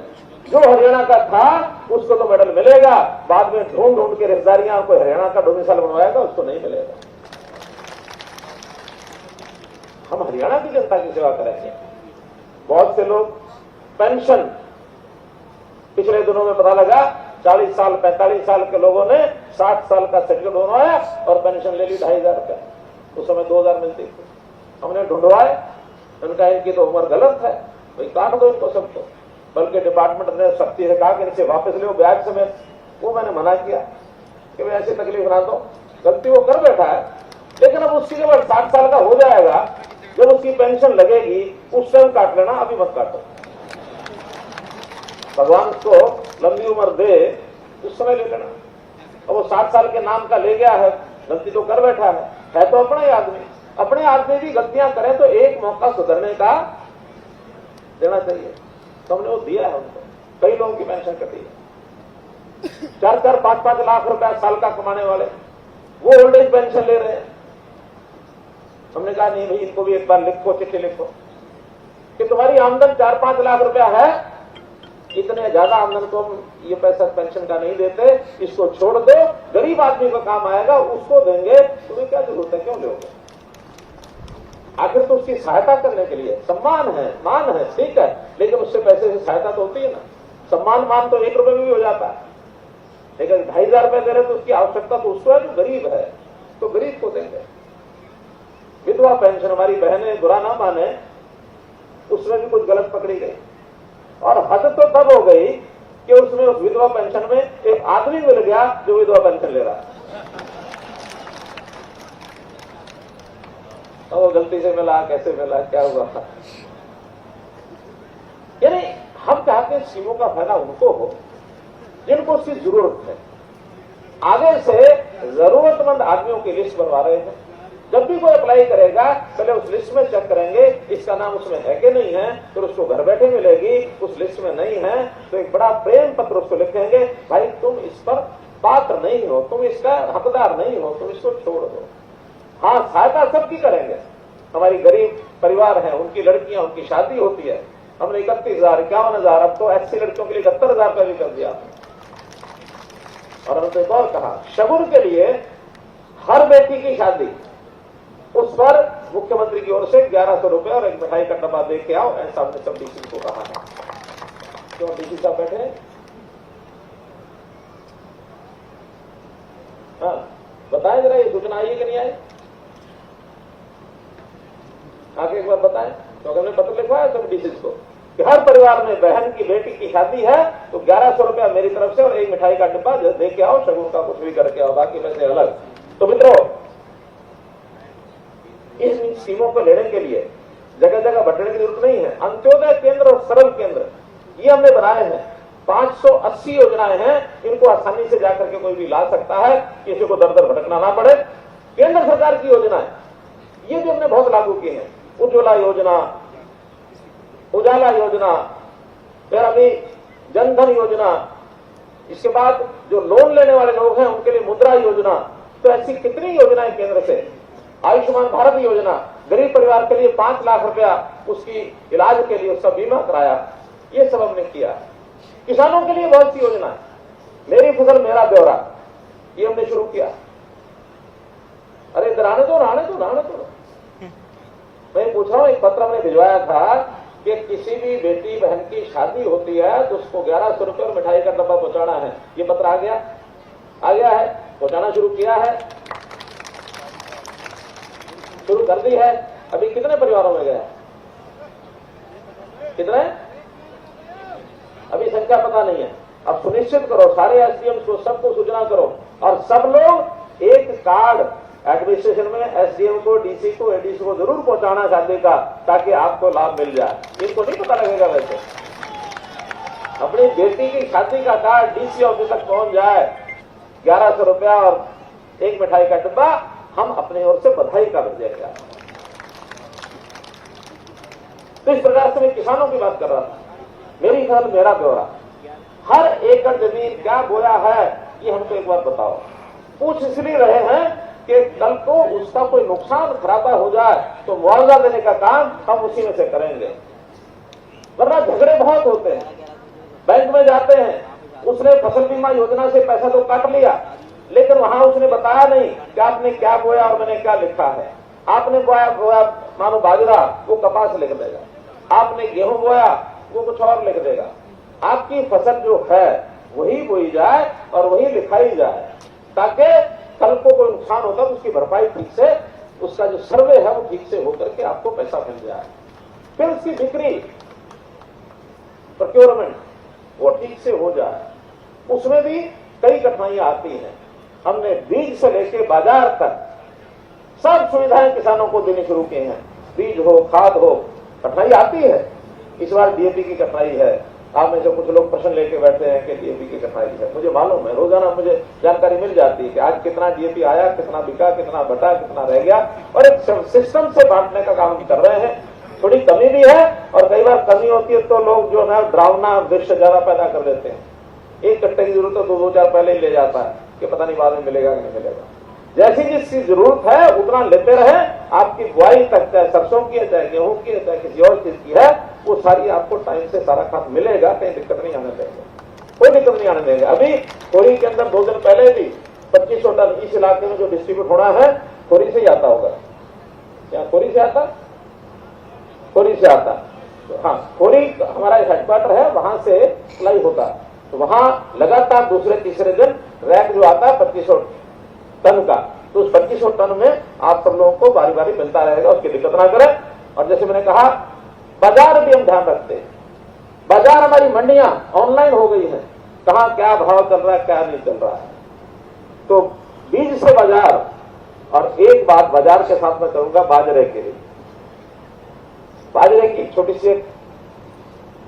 जो हरियाणा का था उसको तो मेडल मिलेगा, बाद में ढूंढ ढूंढ के रिश्तेदारियां कोई हरियाणा का डोमिसाइल बनवाएगा, उसको नहीं मिलेगा। हम हरियाणा की जनता की सेवा करेंगे। बहुत से लोग पेंशन, पिछले दिनों में पता लगा 40 साल 45 साल के लोगों ने 60 साल का सर्टिफिकेट बनवाया और पेंशन ले ली 2500 रुपया। उस समय 2000 मिलती थी। हमने ढूंढवाए, उनका इनकी तो उम्र गलत है, भाई काट दो इनको सबको। बल्कि डिपार्टमेंट ने सख्ती से कहा कि इनसे वापस लो ब्याज समेत। वो मैंने मना किया कि भाई ऐसी तकलीफ ना दो, गलती वो कर बैठा है, लेकिन अब उसकी जब 60 साल का हो जाएगा, जब उसकी पेंशन लगेगी उस टाइम काट लेना, अभी मत काटो। भगवान उसको लंबी उम्र दे, उस समय ले लेना। अब वो 60 साल के नाम का ले गया है, गलती तो कर बैठा है तो अपना ही आदमी। अपने आदमी भी गलतियां करें तो एक मौका सुधरने का देना चाहिए। तो हमने वो दिया है उनको। कई लोगों की पेंशन कटी है, 4-4, 5-5 लाख रुपया साल का कमाने वाले, वो ओल्ड एज पेंशन ले रहे हैं। हमने कहा नहीं भाई, इनको भी एक बार लिखो, चिट्ठी लिखो कि तुम्हारी आमदन 4-5 लाख रुपया है, इतने ज्यादा आमदन को हम ये पैसा पेंशन का नहीं देते, इसको छोड़ दो, गरीब आदमी का काम आएगा, उसको देंगे, तुम्हें क्या जरूरत है, क्यों लोगे? आखिर तो उसकी सहायता करने के लिए सम्मान है, मान है, ठीक है, लेकिन उससे पैसे से सहायता तो होती है ना। सम्मान मान तो 1 रुपए में भी हो जाता है, लेकिन 2,500 रुपए दे रहे तो उसकी आवश्यकता तो उसको है जो गरीब है, तो गरीब को देंगे। विधवा पेंशन हमारी बहनें बुरा ना माने, उसमें भी कुछ गलत पकड़ी गई, और हद तो तब हो गई कि उसमें उस विधवा पेंशन में एक आदमी मिल गया जो विधवा पेंशन ले रहा है। वो गलती से मिला, कैसे मिला, क्या हुआ? यानी हम चाहते हैं स्कीमों का फायदा उनको हो जिनको उसकी जरूरत है। आगे से जरूरतमंद आदमियों की लिस्ट बनवा रहे हैं। जब भी कोई अप्लाई करेगा पहले उस लिस्ट में चेक करेंगे इसका नाम उसमें है कि नहीं है, फिर उसको घर बैठे मिलेगी। उस लिस्ट में नहीं है तो एक बड़ा प्रेम पत्र उसको लिखेंगे, भाई तुम इस पर पात्र नहीं हो, तुम इसका हकदार नहीं हो, तुम इसको छोड़ दो। हाँ, सहायता सबकी करेंगे। हमारी गरीब परिवार है, उनकी लड़कियां, उनकी शादी होती है, हमने 31,000, 51,000, अब तो ऐसी लड़कियों के लिए 71,000 रुपये भी कर दिया। और हमने तो एक और कहा, शगुन के लिए हर बेटी की शादी, उस पर मुख्यमंत्री की ओर से 1100 रुपए और एक मिठाई का डब्बा दे के आओ, ऐसा हमने सब डीसी को कहा है। क्यों डीसी साहब बैठे हैं? हाँ, बताएं जरा, ये सूचना आई है कि नहीं आई? आगे एक बार बताएं। तो हमने पत्र लिखवाया सब डीसी को कि हर परिवार में बहन की बेटी की शादी है तो 1100 रुपया मेरी तरफ से और एक मिठाई का डिब्बा दे के आओ, शगुन का कुछ भी करके आओ, बाकी में से अलग। तो मित्रों, इन स्कीमों को लेने के लिए जगह जगह बंटने की जरूरत नहीं है। अंत्योदय केंद्र और सरल केंद्र ये हमने बनाए हैं। 580 योजनाएं हैं, इनको आसानी से जाकर के कोई भी ला सकता है, किसी को दर दर भटकना ना पड़े। केंद्र सरकार की योजनाएं ये भी हमने बहुत लागू की हैं। उज्ज्वला योजना, उजाला योजना, फिर अभी जनधन योजना, इसके बाद जो लोन लेने वाले लोग हैं उनके लिए मुद्रा योजना। तो ऐसी कितनी योजनाएं केंद्र से। आयुष्मान भारत योजना, गरीब परिवार के लिए 5 लाख रुपया उसकी इलाज के लिए उसका बीमा कराया, ये सब हमने किया। किसानों के लिए बहुत सी योजना, मेरी फसल मेरा ब्यौरा, ये हमने शुरू किया। अरे इधर आने दो। मैं पूछ रहा हूं, एक पत्र हमने भिजवाया था कि किसी भी बेटी बहन की शादी होती है तो उसको 1100 रुपये और मिठाई का डब्बा पहुंचाना है। ये पत्र आ गया है, पहुंचाना शुरू किया है, शुरू कर दी है। अभी कितने परिवारों में गया? कितने? अभी संख्या पता नहीं है। अब सुनिश्चित करो, सारे एसडीएम को सबको सूचना करो और सब लोग एक कार्ड एडमिनिस्ट्रेशन में एसडीएम को, डीसी को, एडीसी को जरूर पहुंचाना शादी का, ताकि आपको लाभ मिल जाए। इनको नहीं पता लगेगा। वैसे अपनी बेटी की शादी का कार्ड डीसी ऑफिस तक पहुंच जाए, 1100 रुपया और एक मिठाई का डिब्बा, हम अपनी ओर से बधाई का देंगे। तो इस प्रकार से मैं किसानों की बात कर रहा था। मेरी फसल मेरा ब्यौरा, हर एकड़ जमीन क्या बोया है ये हमको एक बार बताओ। पूछ इसलिए रहे हैं कि कल को उसका कोई नुकसान खराबा हो जाए तो मुआवजा देने का काम हम उसी में से करेंगे। वरना झगड़े बहुत होते हैं। बैंक में जाते हैं, उसने फसल बीमा योजना से पैसा तो काट लिया, लेकिन वहां उसने बताया नहीं कि आपने क्या बोया और मैंने क्या लिखा है। आपने बोया मानो बाजरा, वो कपास लिख देगा। आपने गेहूं बोया, वो कुछ और लिख देगा। आपकी फसल जो है वही बोई जाए और वही लिखाई जाए, ताकि कल को कोई नुकसान होता है उसकी भरपाई ठीक से, उसका जो सर्वे है वो ठीक से होकर के आपको पैसा मिल जाए। फिर उसकी बिक्री, प्रोक्योरमेंट वो ठीक से हो जाए। उसमें भी कई कठिनाइयां आती हैं। हमने बीज से लेकर बाजार तक सब सुविधाएं किसानों को देनी शुरू की हैं। बीज हो, खाद हो, कठिनाई आती है। इस बार डीएपी की कठिनाई है। आप में से कुछ लोग प्रश्न लेके बैठे हैं कि डीएपी की कठिनाई है। मुझे मालूम है, रोजाना मुझे जानकारी मिल जाती है कि आज कितना डीएपी आया, कितना बिका, कितना बटा, कितना रह गया, और एक सिस्टम से बांटने का काम कर रहे हैं। थोड़ी कमी भी है और कई बार कमी होती है तो लोग जो है डरावना दृश्य ज्यादा पैदा कर देते हैं। एक कट्टे की जरूरत है तो 2-4 पहले ही ले जाता है कि पता नहीं बाद में मिलेगा कि नहीं मिलेगा। जैसी जिसकी जरूरत है उतना लेते रहे। आपकी बुआई तक, चाहे सरसों की है, चाहे गेहूं की है, चाहे किसी और चीज की है, वो सारी आपको टाइम से सारा खाद मिलेगा। कहीं दिक्कत नहीं आने देंगे, कोई दिक्कत नहीं आने देंगे। अभी खोरी के अंदर 2 दिन पहले भी 2500 टन इस इलाके में जो डिस्ट्रीब्यूट होना है खोरी से ही आता होगा। क्या खोरी से आता? खोरी से आता। तो हाँ, खोरी हमारा हेडक्वार्टर है, वहां से सप्लाई होता है। तो वहां लगातार दूसरे तीसरे दिन रैक जो आता है 2500 टन का, तो उस 2500 टन में आप सब लोगों को बारी बारी मिलता रहेगा, उसकी दिक्कत ना करें। और जैसे मैंने कहा, बाजार भी हम ध्यान रखते हैं। बाजार, हमारी मंडियां ऑनलाइन हो गई हैं, कहां क्या भाव चल रहा है, क्या नहीं चल रहा है। तो बीज से बाजार। और एक बात बाजार के साथ में करूंगा, बाजरे के लिए। बाजरे की छोटी सी एक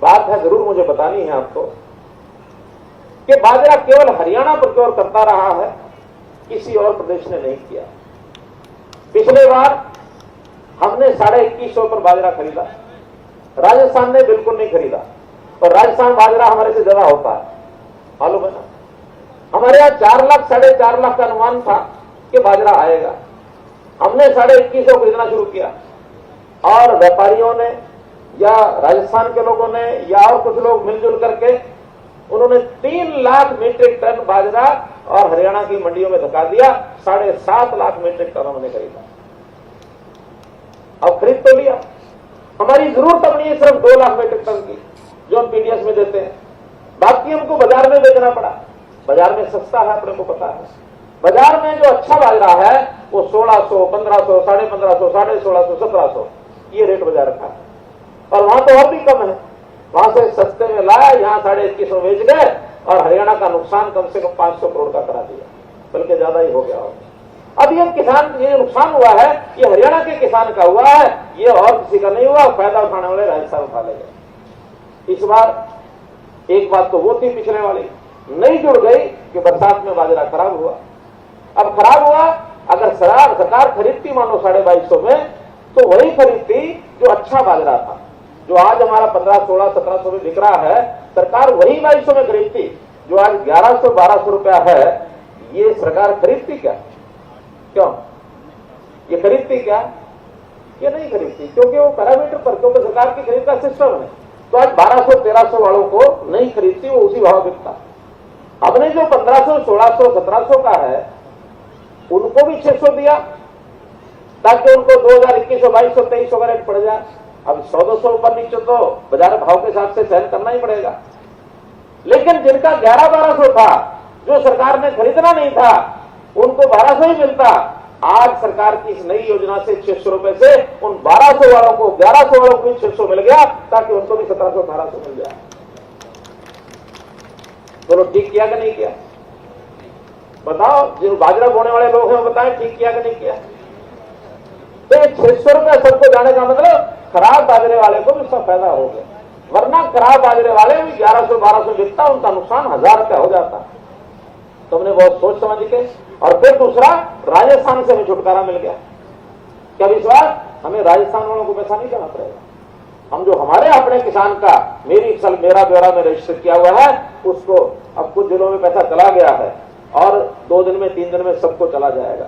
बात है, जरूर मुझे बतानी है आपको, कि बाजरा केवल हरियाणा प्रोक्योर करता रहा है, किसी और प्रदेश ने नहीं किया। पिछले बार हमने 2150 पर बाजरा खरीदा, राजस्थान ने बिल्कुल नहीं खरीदा। और राजस्थान बाजरा हमारे से ज्यादा होता है, मालूम है ना। हमारे यहाँ 4 लाख 4.5 लाख का अनुमान था कि बाजरा आएगा। हमने 2150 खरीदना शुरू किया, और व्यापारियों ने या राजस्थान के लोगों ने या और कुछ लोग मिलजुल करके उन्होंने 3 लाख मीट्रिक टन बाजरा और हरियाणा की मंडियों में धका दिया। 7.5 लाख मीट्रिक टन हमने खरीदा। अब खरीद तो लिया, हमारी जरूरत अपनी है सिर्फ 2 लाख मीट्रिक टन की, जो हम पीडीएस में देते हैं। बाकी हमको बाजार में बेचना पड़ा। बाजार में सस्ता है, अपने को पता है। बाजार में जो अच्छा बाजरा है वो 1600, 1500, 1550, 1650, 1700 ये रेट बाजार रखा है। और वहां तो और भी कम है, वहां से सस्ते में लाया, यहां 2150 बेच गए, और हरियाणा का नुकसान कम से कम 500 करोड़ का करा दिया, बल्कि ज्यादा ही हो गया होगा। अब ये किसान, ये नुकसान हुआ है, ये हरियाणा के किसान का हुआ है, ये और किसी का नहीं हुआ। फायदा उठाने वाले राजस्थान उठा लेंगे। इस बार एक बात तो वो थी पिछले वाली, नहीं जुड़ गई कि बरसात में बाजरा खराब हुआ। अब खराब हुआ, अगर सरकार खरीदती मानो 2250 में, तो वही खरीदती जो अच्छा बाजरा था, जो आज हमारा 1500, 1600, 1700 में बिक रहा है। सरकार वही 2200 में खरीदती, जो आज 1100, 1200 रुपया है। ये सरकार खरीदती क्या? क्यों ये खरीदती क्या? ये नहीं खरीदती, क्योंकि वो पैरामीटर पर, क्योंकि सरकार की खरीद का सिस्टम है। तो आज 1200, 1300 वालों को नहीं खरीदती, वो उसी भाव बिकता। हमने जो 1500, 1600, 1700 का है, उनको भी 600 दिया, ताकि उनको 2021, 2200, 2300 का रेट पड़ जाए। अब 100-200 ऊपर नीचे तो बाजार भाव के हिसाब से सहन करना ही पड़ेगा। लेकिन जिनका 1100-1200 था, जो सरकार ने खरीदना नहीं था, उनको 1200 ही मिलता। आज सरकार की इस नई योजना से 600 रुपए से उन 1200 वालों को, 1100 वालों को भी 600 मिल गया, ताकि उनको भी 1700-1800 मिल जाए। बोलो ठीक किया कि नहीं किया? बताओ, जो बाजरा बोने वाले लोग हैं वो बताएं, ठीक किया कि नहीं किया? तो 600 रुपए सबको जाने का मतलब खराब बाजरे वाले को भी उसका फायदा हो गया। वरना खराब बाजरे वाले भी 1100-1200 बिकता, उनका नुकसान 1000 रुपया हो जाता। तुमने बहुत सोच समझ के। और फिर दूसरा, राजस्थान से हमें छुटकारा मिल गया। क्या विश्वास? हमें राजस्थान वालों को पैसा नहीं देना पड़ेगा। हम जो हमारे अपने किसान का मेरा ब्यौरा में रजिस्टर किया हुआ है, उसको अब कुछ जिलों में पैसा चला गया है, और 2 दिन में 3 दिन में सबको चला जाएगा।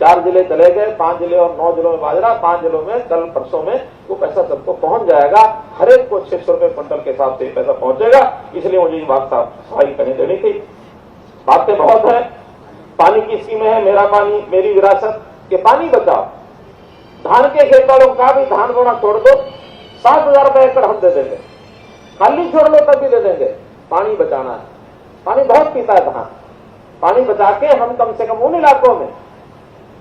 4 जिले चले गए, 5 जिले और 9 जिलों में बाजरा, 5 जिलों में कल परसों में वो पैसा सबको पहुंच जाएगा। हर एक को 600 रुपए क्विंटल के हिसाब से पैसा पहुंचेगा। इसलिए मुझे ये बात सफाई करनी देनी थी। बातें बहुत है, पानी की स्कीमें है, मेरा पानी मेरी विरासत, के पानी बचाओ। धान के खेत वालों का भी धान बोना छोड़ दो, 7,000 रुपए एकड़ हम दे देंगे, खाली छोड़ लो तब भी दे देंगे। पानी बचाना है, पानी बहुत पीता है धान। पानी बचा के हम कम से कम उन इलाकों में,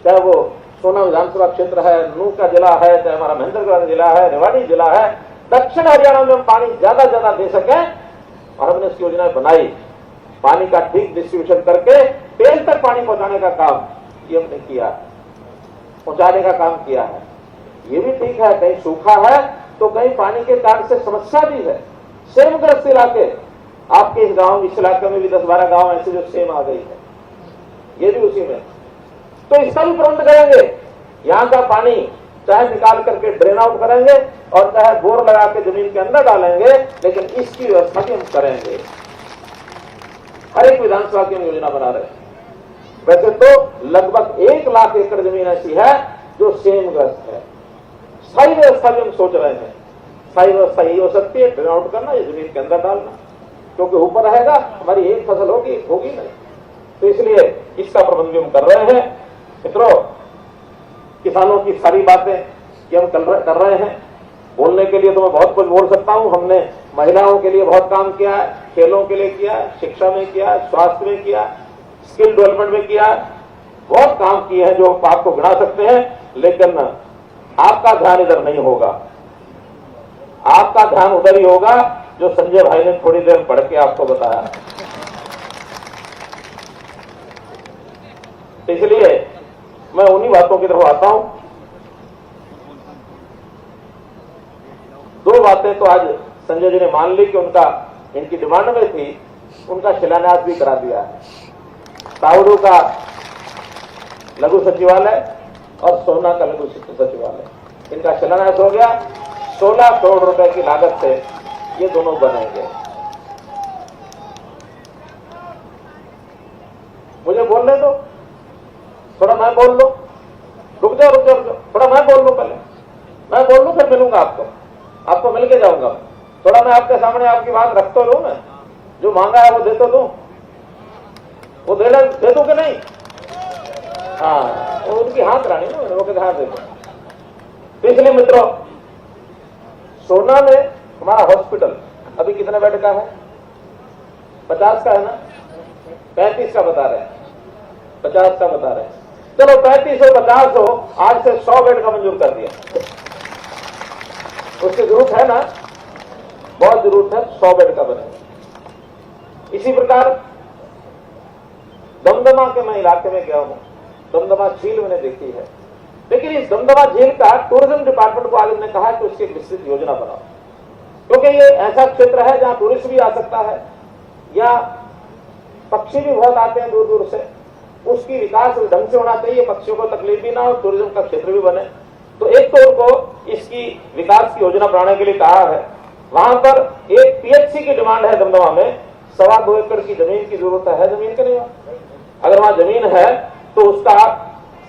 चाहे वो सोना विधानसभा क्षेत्र है, नूह का जिला है, चाहे हमारा महेंद्रगढ़ जिला है, रेवाड़ी जिला है, दक्षिण हरियाणा में हम पानी ज्यादा ज्यादा दे सकें। और हमने इसकी योजना बनाई, पानी का ठीक डिस्ट्रीब्यूशन करके पेड़ तक पानी पहुंचाने का काम ये हमने किया, पहुंचाने का काम किया है। ये भी ठीक है, कहीं सूखा है तो कहीं पानी के कारण से समस्या भी है। सेमग्रस्त इलाके, आपके इस गांव, इस इलाके में भी 10-12 गांव ऐसे जो सेम आ गई है, ये भी उसी में। तो इसका भी प्रबंध करेंगे। यहां का पानी चाहे निकाल करके ड्रेन आउट करेंगे और चाहे बोर लगा के जमीन के अंदर डालेंगे, लेकिन इसकी व्यवस्था भी हम करेंगे। हर एक विधानसभा की हम योजना बना रहे हैं। वैसे तो लगभग 1 लाख एकड़ जमीन ऐसी है जो सेमग्रस्त है। स्थायी व्यवस्था भी हम सोच रहे हैं। स्थायी व्यवस्था यही हो सकती है, ड्रेन आउट करना, ये जमीन के अंदर डालना, क्योंकि ऊपर रहेगा हमारी एक फसल होगी नहीं। तो इसलिए इसका प्रबंध भी हम कर रहे हैं। मित्रों, किसानों की सारी बातें ये हम कर रहे हैं। बोलने के लिए तो मैं बहुत कुछ बोल सकता हूं। हमने महिलाओं के लिए बहुत काम किया है, खेलों के लिए किया, शिक्षा में किया, स्वास्थ्य में किया, स्किल डेवलपमेंट में किया, बहुत काम किए हैं जो आपको गिना सकते हैं। लेकिन आपका ध्यान इधर नहीं होगा, आपका ध्यान उधर ही होगा जो संजय भाई ने थोड़ी देर पढ़ के आपको बताया। इसलिए मैं उन्हीं बातों की तरफ आता हूं। 2 बातें तो आज संजय जी ने मान ली कि इनकी डिमांड में थी, उनका शिलान्यास भी करा दिया है। तावड़ू का लघु सचिवालय और सोना का लघु सचिवालय, इनका शिलान्यास हो गया। 16 करोड़ रुपए की लागत से ये दोनों बनेंगे। मुझे बोलने दो, थोड़ा मैं बोल लो। रुक जाओ, थोड़ा मैं बोल लूं, पहले मैं बोल लूं, फिर मिलूंगा आपको मिल के जाऊंगा। थोड़ा मैं आपके सामने आपकी बात रख तो लूं, मैं जो मांगा है वो दे तो दूं, वो दे दूं कि नहीं? हाँ, वो उनकी हाथ रानी ना, वो कहते हाथ दे दो। तो इसलिए मित्रों, सोना में हमारा हॉस्पिटल अभी कितने बेड का है? 50 का है ना? 35 का बता रहे हैं, 50 का बता रहे हैं। चलो 35 हो 50 हो, आज से 100 बेड का मंजूर कर दिया। उसकी जरूरत है ना, बहुत जरूरत है, 100 बेड का बने। इसी प्रकार दमदमा के मैं इलाके में गया हूं, दमदमा झील मैंने देखी है। लेकिन इस दमदमा झील का टूरिज्म डिपार्टमेंट को आज ने कहा कि उसकी विस्तृत योजना बनाओ, क्योंकि ये ऐसा क्षेत्र है जहां टूरिस्ट भी आ सकता है, या पक्षी भी बहुत आते हैं दूर दूर से। उसकी विकास ढंग से होना चाहिए, पक्षियों को तकलीफ भी ना हो, टूरिज्म का क्षेत्र भी बने। तो एक तो उनको इसकी विकास की योजना बनाने के लिए कहा है। वहां पर एक पीएचसी की डिमांड है दमदमा में, 2.25 एकड़ की जमीन की जरूरत है जमीन के नहीं? अगर वहां जमीन है तो उसका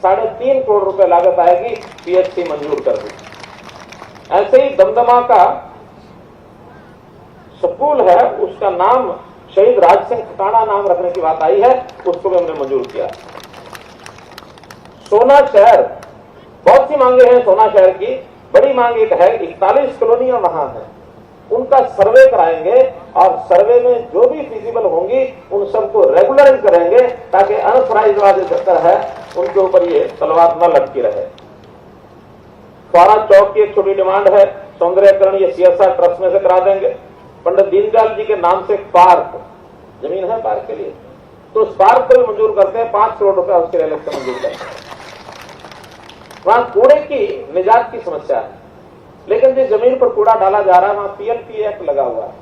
3.5 करोड़ रुपए लागत आएगी, पीएचसी मंजूर कर दी। ऐसे ही दमदमा का स्कूल है, उसका नाम शहीद राज सिंह खटाना नाम रखने की बात आई है, उसको भी हमने मंजूर किया। सोना शहर, बहुत सी मांगे हैं सोना शहर की। बड़ी मांग एक है, 41 कॉलोनियां वहां हैं, उनका सर्वे कराएंगे और सर्वे में जो भी फिजिबल होंगी उन सबको रेगुलराइज करेंगे, ताकि अनऑथराइज्ड वाले चक्कर है उनके ऊपर ये तलवार न लटकी रहे। फारा चौक की एक छोटी डिमांड है, सौंदर्यकरण ये सीएसआर ट्रस्ट में से करा देंगे। पंडित दीनदयाल जी के नाम से पार्क, जमीन है पार्क के लिए, तो उस पार्क को भी मंजूर करते हैं, 5 करोड़ रुपए उसके लिए से मंजूर करते हैं। वहां कूड़े की निजात की समस्या है, लेकिन जिस जमीन पर कूड़ा डाला जा रहा है वहां पीएलपी एक्ट लगा हुआ है।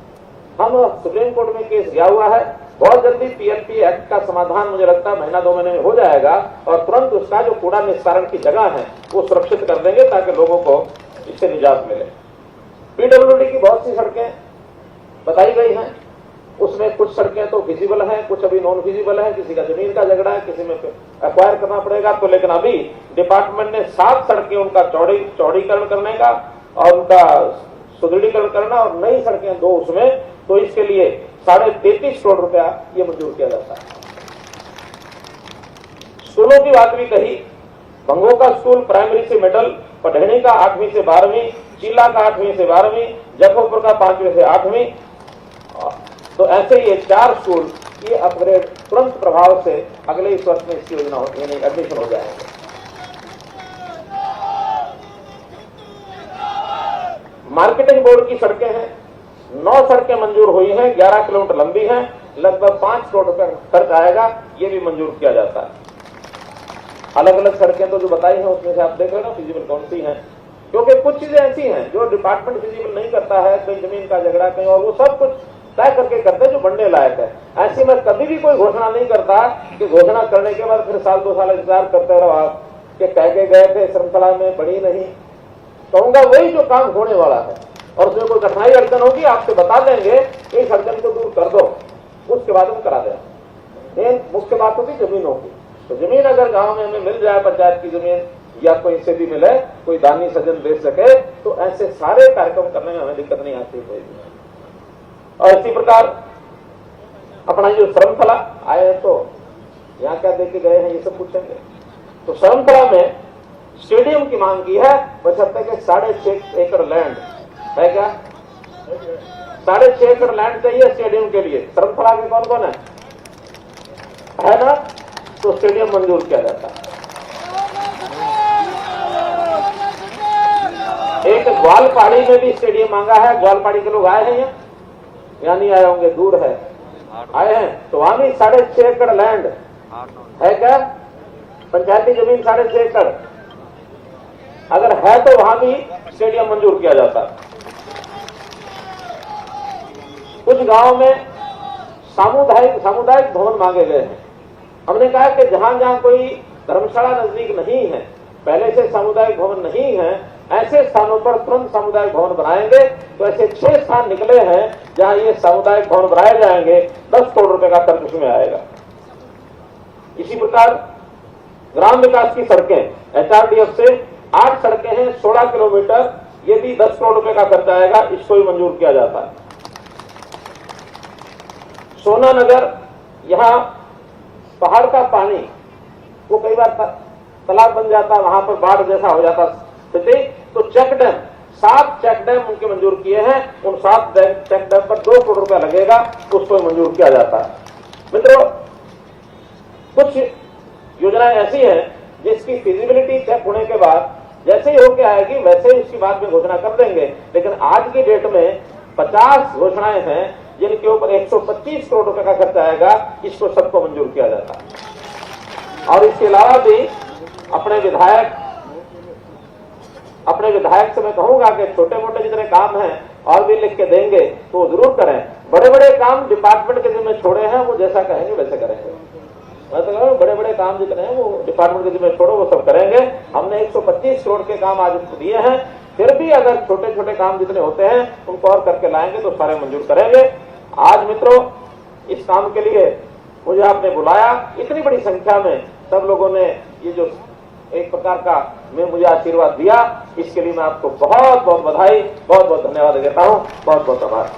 हम सुप्रीम कोर्ट में केस गया हुआ है, बहुत जल्दी पीएलपी एक्ट का समाधान मुझे लगता है 1-2 महीने में हो जाएगा, और तुरंत उसका जो कूड़ा निस्तारण की जगह है वो सुरक्षित कर देंगे ताकि लोगों को इससे निजात मिले। पीडब्ल्यूडी की बहुत सी सड़कें बताई गई हैं, उसमें कुछ सड़कें तो फिजिबल हैं, कुछ अभी नॉन फिजिबल है, किसी का जमीन का झगड़ा है, किसी में एक्वायर करना पड़ेगा। तो लेकिन अभी डिपार्टमेंट ने 7 सड़कें उनका चौड़ीकरण करने का और उनका सुदृढ़ीकरण करना, और नई सड़कें 2 उसमें, तो इसके लिए 33.5 करोड़ रुपया ये मंजूर किया जाता है। स्कूलों की बात भी कही, भंगो का स्कूल प्राइमरी से मिडल, पढ़ेनी का 8वीं से 12वीं, चीला का 8वीं से 12वीं, जफरपुर का 5वीं से 8वीं। तो ऐसे ये 4 स्कूल ये अपग्रेड तुरंत प्रभाव से अगले इस वर्ष में इसकी योजना यानी एडमिशन हो जाएंगे। मार्केटिंग बोर्ड की सड़कें हैं, 9 सड़कें मंजूर हुई हैं, 11 किलोमीटर लंबी हैं, लगभग 5 करोड़ रुपए खर्च आएगा, ये भी मंजूर किया जाता है। अलग अलग सड़कें तो जो बताई हैं उसमें से आप देख रहे हो फिजिबल कौन सी हैं, क्योंकि कुछ चीजें ऐसी हैं जो डिपार्टमेंट फिजिबल नहीं करता है, कहीं जमीन का झगड़ा कहीं, और वो सब कुछ तय करके करते हैं जो बनने लायक है। ऐसी में कभी भी कोई घोषणा नहीं करता कि घोषणा करने के बाद फिर 1-2 साल इंतजार करते रहो आप कि कह के गए थे श्रृंखला में बढ़ी नहीं। कहूंगा वही जो काम होने वाला है, और उसमें कोई कठिनाई अड़चन होगी आपसे बता देंगे, इस अड़चन को दूर कर दो, उसके बाद हम करा दें। मुख्य बात होगी जमीनों की, तो जमीन अगर गांव में हमें मिल जाए, पंचायत की जमीन या कोई से भी मिले, कोई दानी सज्जन दे सके, तो ऐसे सारे कार्यक्रम करने में हमें दिक्कत नहीं आती कोई भी। और इसी प्रकार अपना जो श्रमफला आए हैं, तो यहाँ क्या देके गए हैं ये सब पूछेंगे। तो श्रमफला में स्टेडियम की मांग की है, बशर्ते के 6.5 एकड़ लैंड है। क्या 6.5 एकड़ लैंड चाहिए स्टेडियम के लिए? श्रमफला में कौन कौन है ना? तो स्टेडियम मंजूर किया जाता है। एक ग्वालपाड़ी में भी स्टेडियम मांगा है। ग्वालपाड़ी के लोग आए हैं या नहीं आए होंगे, दूर है, आए हैं। तो वहां भी 6.5 एकड़ लैंड है। क्या पंचायती जमीन 6.5 एकड़ अगर है तो वहां भी स्टेडियम मंजूर किया जाता है। कुछ गांव में सामुदायिक भवन मांगे गए हैं। हमने कहा कि जहां जहां कोई धर्मशाला नजदीक नहीं है, पहले से सामुदायिक भवन नहीं है, ऐसे स्थानों पर तुरंत सामुदायिक भवन बनाएंगे। तो ऐसे 6 स्थान निकले हैं जहां ये सामुदायिक भवन बनाए जाएंगे। 10 करोड़ रुपए का खर्च उसमें आएगा। इसी प्रकार ग्राम विकास की सड़कें एचआरडीएफ से 8 सड़कें हैं, 16 किलोमीटर, ये भी 10 करोड़ रुपए का खर्च आएगा। इसको भी मंजूर किया जाता है। सोना नगर, यहाँ पहाड़ का पानी वो कई बार तालाब बन जाता, वहां पर बाढ़ जैसा हो जाता स्थिति, तो चेक डैम 7 चेक डैम उनके मंजूर किए हैं। उन 7 चेक डैम पर 2 करोड़ रुपया लगेगा, उसको मंजूर किया जाता है। मित्रों, कुछ योजनाएं ऐसी हैं जिसकी फिजिबिलिटी चेक होने के बाद जैसे ही होके आएगी वैसे ही उसकी बाद में घोषणा कर देंगे। लेकिन आज की डेट में 50 घोषणाएं हैं जिनके ऊपर 125 करोड़ रुपए का खर्च आएगा। इसको सबको मंजूर किया जाता है। और इसके अलावा भी अपने विधायक से मैं कहूंगा कि छोटे मोटे जितने काम हैं और भी लिख के देंगे तो जरूर करें। बड़े बड़े काम डिपार्टमेंट के जिम्मे छोड़े हैं, वो जैसा कहेंगे वैसे करेंगे। मैं तो कह रहा हूं बड़े बड़े काम जितने हैं वो डिपार्टमेंट के जिम्मे छोड़ो, वो सब करेंगे। हमने 125 करोड़ के काम आज उसको दिए हैं। फिर भी अगर छोटे छोटे काम जितने होते हैं उनको और करके लाएंगे तो सारे मंजूर करेंगे। आज मित्रों, इस काम के लिए मुझे आपने बुलाया, इतनी बड़ी संख्या में सब लोगों ने ये जो एक प्रकार का मुझे आशीर्वाद दिया, इसके लिए मैं आपको बहुत बहुत बधाई, बहुत बहुत धन्यवाद देता हूं। बहुत बहुत आभार।